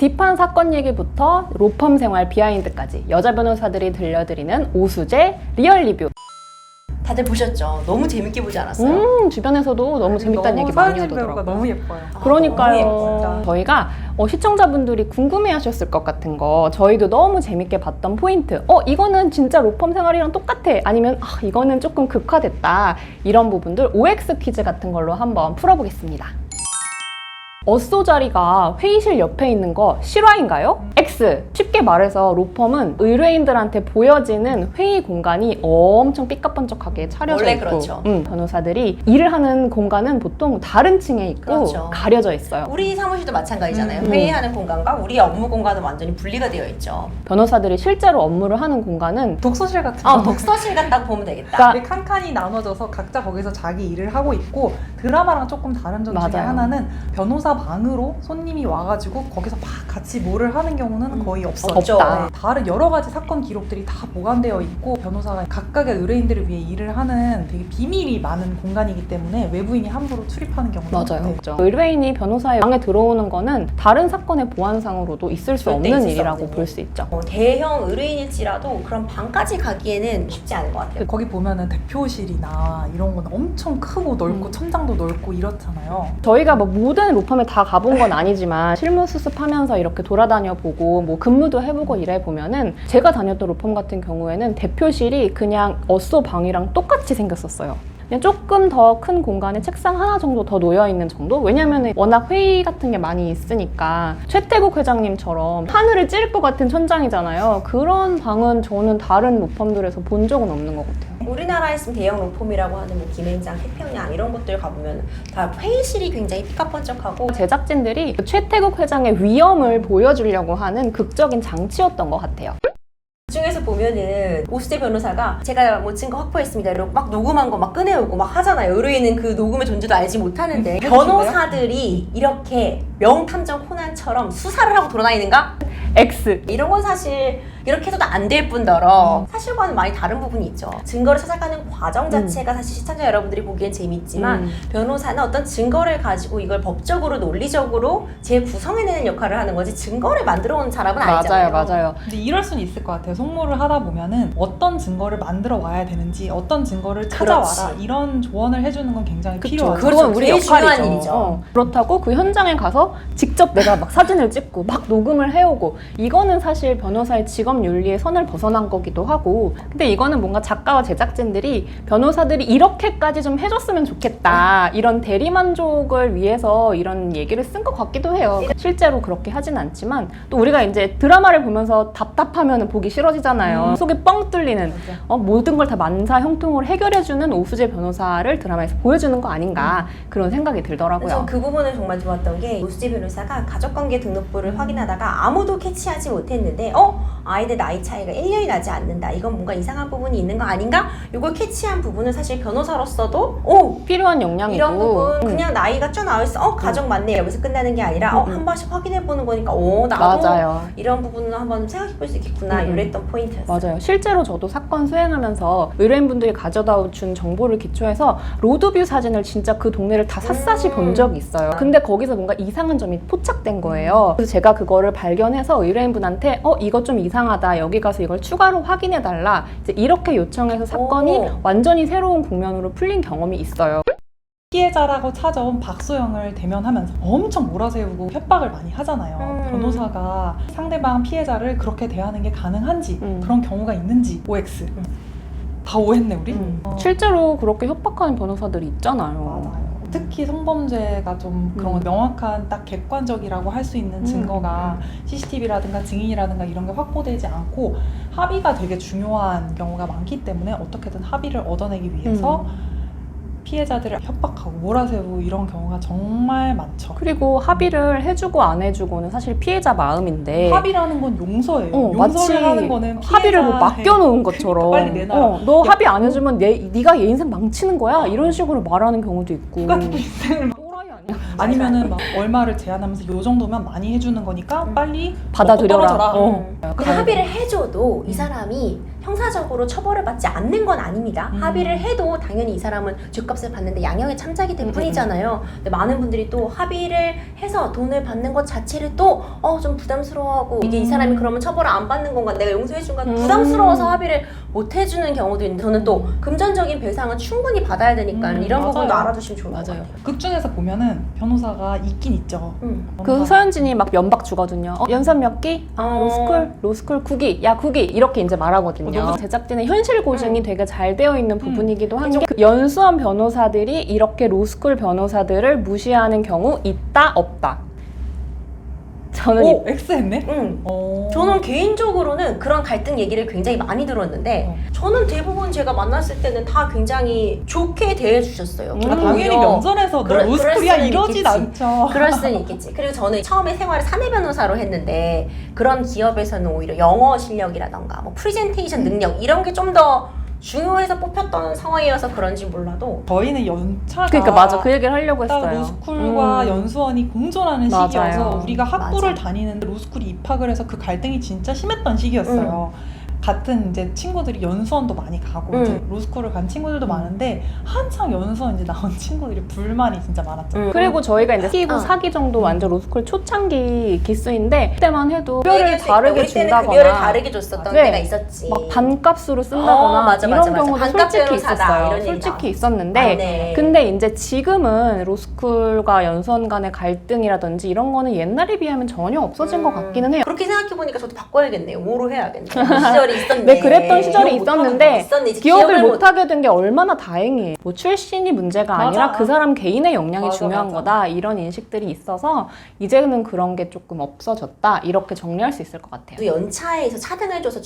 딥한 사건 얘기부터 로펌 생활 비하인드까지 여자 변호사들이 들려드리는 오수재 리얼 리뷰. 다들 보셨죠? 너무 재밌게 보지 않았어요? 주변에서도 너무 재밌다는 얘기 많이 하더라고요. 너무 예뻐요. 그러니까요. 너무 예뻐요. 저희가 시청자분들이 궁금해하셨을 것 같은 거, 저희도 너무 재밌게 봤던 포인트. 이거는 진짜 로펌 생활이랑 똑같아. 아니면 이거는 조금 극화됐다. 이런 부분들 OX 퀴즈 같은 걸로 한번 풀어보겠습니다. 어쏘 자리가 회의실 옆에 있는 거 실화인가요? X. 쉽게 말해서 로펌은 의뢰인들한테 보여지는 회의 공간이 엄청 삐까뻔쩍하게 차려져 원래 있고 그렇죠. 변호사들이 일을 하는 공간은 보통 다른 층에 있고 그렇죠. 가려져 있어요. 우리 사무실도 마찬가지잖아요. 회의하는 공간과 우리 업무 공간은 완전히 분리가 되어 있죠. 변호사들이 실제로 업무를 하는 공간은 독서실 같은 거. 독서실 같다고 보면 되겠다. 그러니까 되게 칸칸이 나눠져서 각자 거기서 자기 일을 하고 있고, 드라마랑 조금 다른 점 중에 맞아요. 하나는 변호사 방으로 손님이 와가지고 거기서 막 같이 뭐를 하는 경우는 거의 없어요. 없죠. 없다. 네, 다른 여러 가지 사건 기록들이 다 보관되어 있고, 변호사가 각각의 의뢰인들을 위해 일을 하는 되게 비밀이 많은 공간이기 때문에 외부인이 함부로 출입하는 경우는 맞아요. 네. 그렇죠. 의뢰인이 변호사의 방에 들어오는 거는 다른 사건의 보안상으로도 있을 수 절대 없는 있을 수 일이라고 없는 볼 수 있죠. 대형 의뢰인일지라도 그런 방까지 가기에는 쉽지 않은 것 같아요. 거기 보면은 대표실이나 이런 건 엄청 크고 넓고 천장도 넓고 이렇잖아요. 저희가 뭐 모든 로펌에 다 가본 건 아니지만 실무 수습하면서 이렇게 돌아다녀 보고 뭐 근무도 해보고 이래 보면은 제가 다녔던 로펌 같은 경우에는 대표실이 그냥 어쏘 방이랑 똑같이 생겼었어요. 그냥 조금 더 큰 공간에 책상 하나 정도 더 놓여 있는 정도? 왜냐면은 워낙 회의 같은 게 많이 있으니까 최태국 회장님처럼 하늘을 찌를 것 같은 천장이잖아요. 그런 방은 저는 다른 로펌들에서 본 적은 없는 것 같아요. 우리나라에 있으면 대형 로펌이라고 하는 뭐 김앤장, 태평양 이런 곳들 가보면 다 회의실이 굉장히 삐까뻔쩍하고 제작진들이 최태국 회장의 위엄을 보여주려고 하는 극적인 장치였던 것 같아요. 그 중에서 보면은 오수재 변호사가 제가 뭐 증거 확보했습니다 이러고 막 녹음한 거 막 꺼내오고 막 하잖아요. 의뢰인은 그 녹음의 존재도 알지 못하는데 변호사들이 이렇게 명탐정 코난처럼 수사를 하고 돌아다니는가? X. 이런 건 사실 이렇게 해서도 안 될 뿐더러 사실과는 많이 다른 부분이 있죠. 증거를 찾아가는 과정 자체가 사실 시청자 여러분들이 보기엔 재밌지만 변호사는 어떤 증거를 가지고 이걸 법적으로 논리적으로 재구성해내는 역할을 하는 거지 증거를 만들어 오는 사람은 아니잖아요. 맞아요. 근데 이럴 수는 있을 것 같아요. 송무를 하다 보면은 어떤 증거를 만들어 와야 되는지, 어떤 증거를 찾아와라, 그렇지. 이런 조언을 해주는 건 굉장히 그쵸. 필요하죠. 그건 우리 제일 중요한 역할이죠. 일이죠. 그렇다고 그 현장에 가서 직접 내가 막 사진을 찍고 막 녹음을 해오고 이거는 사실 변호사의 직업 윤리의 선을 벗어난 거기도 하고, 근데 이거는 뭔가 작가와 제작진들이 변호사들이 이렇게까지 좀 해줬으면 좋겠다 이런 대리만족을 위해서 이런 얘기를 쓴 것 같기도 해요. 실제로 그렇게 하진 않지만 또 우리가 이제 드라마를 보면서 답답하면 보기 싫어지잖아요. 속이 뻥 뚫리는 모든 걸 다 만사 형통으로 해결해주는 오수재 변호사를 드라마에서 보여주는 거 아닌가 그런 생각이 들더라고요. 전 그 부분을 정말 좋았던 게 오수재 변호사가 가족관계 등록부를 확인하다가 아무도 캐치하지 못했는데 아이들 나이 차이가 1년이 나지 않는다. 이건 뭔가 이상한 부분이 있는 거 아닌가? 이걸 캐치한 부분은 사실 변호사로서도 필요한 역량이고 이런 부분 그냥 나이가 쭉 나와있어 가족 맞네 여기서 끝나는 게 아니라 한 번씩 확인해보는 거니까 나도 맞아요. 이런 부분은 한번 생각해볼 수 있겠구나 이랬던 포인트였어요. 맞아요. 실제로 저도 사건 수행하면서 의뢰인분들이 가져다 준 정보를 기초해서 로드뷰 사진을 진짜 그 동네를 다 샅샅이 본 적이 있어요. 근데 거기서 뭔가 이상한 점이 포착된 거예요. 그래서 제가 그거를 발견해서 의뢰인분한테 이거 좀 이상하다. 여기 가서 이걸 추가로 확인해달라. 이제 이렇게 요청해서 사건이 완전히 새로운 국면으로 풀린 경험이 있어요. 피해자라고 찾아온 박소영을 대면하면서 엄청 몰아세우고 협박을 많이 하잖아요. 변호사가 상대방 피해자를 그렇게 대하는 게 가능한지, 그런 경우가 있는지, OX. 다 오했네 우리? 실제로 그렇게 협박하는 변호사들이 있잖아요. 맞아요. 특히 성범죄가 좀 그런 명확한 딱 객관적이라고 할 수 있는 증거가 CCTV라든가 증인이라든가 이런 게 확보되지 않고 합의가 되게 중요한 경우가 많기 때문에 어떻게든 합의를 얻어내기 위해서 피해자들을 협박하고 몰아세우고 이런 경우가 정말 많죠. 그리고 합의를 해주고 안 해주고는 사실 피해자 마음인데 합의라는 건 용서예요. 마치 용서를 하는 거는 합의를 뭐 맡겨놓은 것처럼 빨리 내놔. 너 합의 안 해주면 네가 얘 인생 망치는 거야 이런 식으로 말하는 경우도 있고 같은 인생을 막 또라이 아니야? 아니면은 막 얼마를 제한하면서 요 정도면 많이 해주는 거니까 빨리 받아들여라. 먹고 떨어져라. 그 합의를 해줘도 이 사람이 형사적으로 처벌을 받지 않는 건 아닙니다. 합의를 해도 당연히 이 사람은 죗값을 받는데 양형의 참작이 될 뿐이잖아요. 근데 많은 분들이 또 합의를 해서 돈을 받는 것 자체를 또 좀 부담스러워하고 이게 이 사람이 그러면 처벌을 안 받는 건가, 내가 용서해준 건 부담스러워서 합의를 못 해주는 경우도 있는데, 저는 또 금전적인 배상은 충분히 받아야 되니까 이런 맞아요. 부분도 알아두시면 좋을 것 맞아요. 같아요. 극 중에서 보면은 변호사가 있긴 있죠. 그 서현진이 막 면박 주거든요. 연산 몇 기? 로스쿨 9기. 야 9기 이렇게 이제 말하거든요. 제작진의 현실 고증이 되게 잘 되어 있는 부분이기도 한 게, 그 연수원 변호사들이 이렇게 로스쿨 변호사들을 무시하는 경우 있다 없다. 저는 오, X했네? 저는 개인적으로는 그런 갈등 얘기를 굉장히 많이 들었는데 저는 대부분 제가 만났을 때는 다 굉장히 좋게 대해주셨어요. 당연히 오히려 면전에서 너 그럴 로스쿨이야 수는 이러진 있겠지. 않죠. 그럴 수는 있겠지. 그리고 저는 처음에 생활을 사내 변호사로 했는데, 그런 기업에서는 오히려 영어 실력이라던가 뭐 프리젠테이션 능력 이런 게 좀 더 중요해서 뽑혔던 상황이어서 그런지 몰라도, 저희는 연차가 그러니까 맞아, 그 얘기를 하려고 딱 했어요. 로스쿨과 연수원이 공존하는 맞아요. 시기여서 우리가 학부를 맞아. 다니는데 로스쿨이 입학을 해서 그 갈등이 진짜 심했던 시기였어요. 같은 이제 친구들이 연수원도 많이 가고 이제 로스쿨을 간 친구들도 많은데, 한창 연수원 이제 나온 친구들이 불만이 진짜 많았죠. 그리고 저희가 이제 T부 4기 정도 완전 로스쿨 초창기 기수인데, 그때만 해도 급여를 다르게 우리 때는 준다거나 급여를 다르게 줬었던 네. 때가 있었지. 막 반값으로 쓴다거나 맞아, 이런 맞아, 맞아. 경우도 반값 솔직히 변호사다, 있었어요. 이런 얘기가. 솔직히 있었는데 맞네. 근데 이제 지금은 로스쿨과 연수원 간의 갈등이라든지 이런 거는 옛날에 비하면 전혀 없어진 것 같기는 해요. 그렇게 생각해보니까 저도 바꿔야겠네요. 뭐로 해야겠네. 그 시절이 있었네. 네, 그랬던 시절이 기억 못하는 있었는데 거 있었네. 이제 기억을 못- 못하게 된 게 얼마나 다행이에요. 뭐 출신이 문제가 맞아. 아니라 그 사람 개인의 역량이 맞아, 중요한 맞아. 거다, 이런 인식들이 있어서 이제는 그런 게 조금 없어졌다, 이렇게 정리할 수 있을 것 같아요. 또 연차에서 차등을 줘서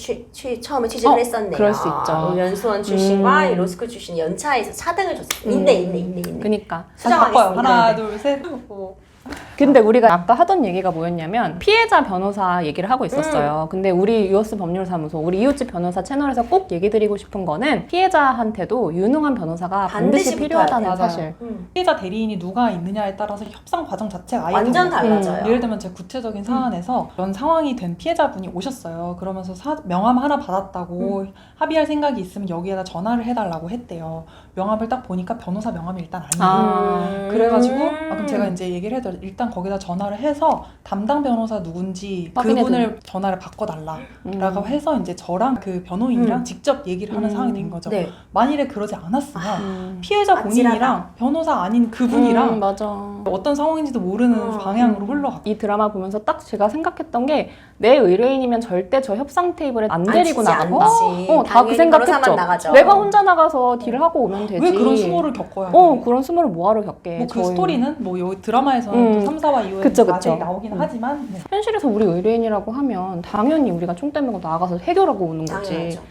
처음에 취직을 했었네요. 그럴 수 있죠. 연수원 출신과 이 로스쿨 출신 연차에서 차등을 줬어요. 있네. 그러니까 다시 수정하겠습니다. 바꿔요. 하나, 네. 둘, 셋. 근데 우리가 아까 하던 얘기가 뭐였냐면 피해자 변호사 얘기를 하고 있었어요. 근데 우리 유어스 법률사무소, 우리 이웃집 변호사 채널에서 꼭 얘기 드리고 싶은 거는, 피해자한테도 유능한 변호사가 반드시 반드시 필요하다는 붙어야 사실. 피해자 대리인이 누가 있느냐에 따라서 협상 과정 자체가 아예 완전 달라요. 달라져요. 예를 들면 제 구체적인 사안에서 그런 상황이 된 피해자분이 오셨어요. 그러면서 명함 하나 받았다고 합의할 생각이 있으면 여기에다 전화를 해달라고 했대요. 명함을 딱 보니까 변호사 명함이 일단 아니에요. 그래가지고 그럼 제가 이제 얘기를 해도 일단 거기다 전화를 해서 담당 변호사 누군지 그분을 전화를 바꿔달라라고 해서 이제 저랑 그 변호인이랑 직접 얘기를 하는 상황이 된 거죠. 네. 만일에 그러지 않았으면 피해자 아찔하다. 본인이랑 변호사 아닌 그분이랑 맞아. 어떤 상황인지도 모르는 방향으로 흘러가. 이 드라마 보면서 딱 제가 생각했던 게, 내 의뢰인이면 절대 저 협상 테이블에 안 데리고 치지 나간다. 않지. 다 그 당연히 생각했죠. 변호사만 나가죠. 내가 혼자 나가서 딜을 하고 오면 되지. 왜 그런 수모를 겪어야 돼? 그런 수모를 뭐하러 겪게. 뭐 그 저희는. 스토리는 뭐 여기 드라마에서는 또 3, 4화 이후에 그쵸, 자세히 그쵸. 나오기는 하지만 현실에서 우리 의뢰인이라고 하면 당연히 우리가 총 떼매고 나가서 해결하고 오는 거지. 당연하죠.